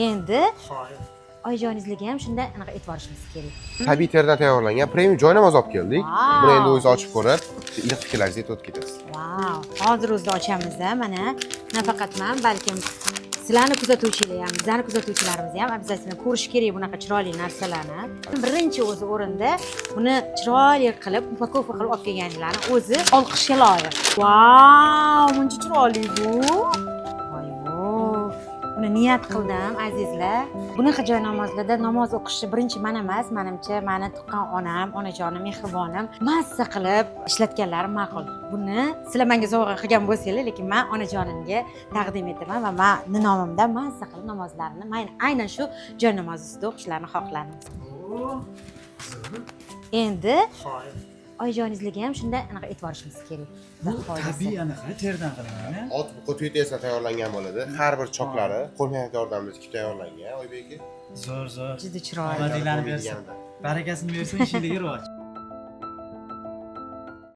Endi Xo'p. oyijonizlarga ham shunday anaqa e'tibor berishimiz kerak. Tabiiy terdan tayyorlangan premium joynamoz olib keldik. Wow. Buni endi o'zingiz ochib ko'rib, iliq fikrlaringizni aytib ketasiz. Vau, hozir o'zida ochamiz mana. Nafaqat men, balkim sizlarni kuzatuvchilar ham, bizlarni kuzatuvchilarimiz ham обязательно ko'rish kerak bunaqa chiroyli narsalarni. Birinchi o'zi o'rinda buni chiroyli qilib, upakovka qilib olib kelganinglarni o'zi olqishga loyiq. Vau, buncha chiroyli bu. Buni niyat qildim, azizlar. Bunaqa joy namozlarda namoz o'qishni birinchi men emas, menimcha meni tuqqan onam, onajonim, mehribonim mazza qilib ishlatganlari ma'qul. Buni sizlar menga sovg'a qilgan bo'lsanglar, lekin men onajonimga taqdim etaman va men nomimdan mazza qilib namozlarini men aynan shu joy namozi ustida o'qishlarini xohladim. Endi Xo'p. oyijonizlarga ham shunday anaqa e'tibor berishimiz kerak. Tabiiy anaqa terdan qilingan. Ot buqa tuyetasidan tayyorlangan bo'ladi. Har bir choklari qo'l mehnati yordamida tikib tayyorlangan. Oybek aka. Zo'r. Juda chiroyli. Omadinglarni bersin. Barakasini bersin, ishingizga rivoj.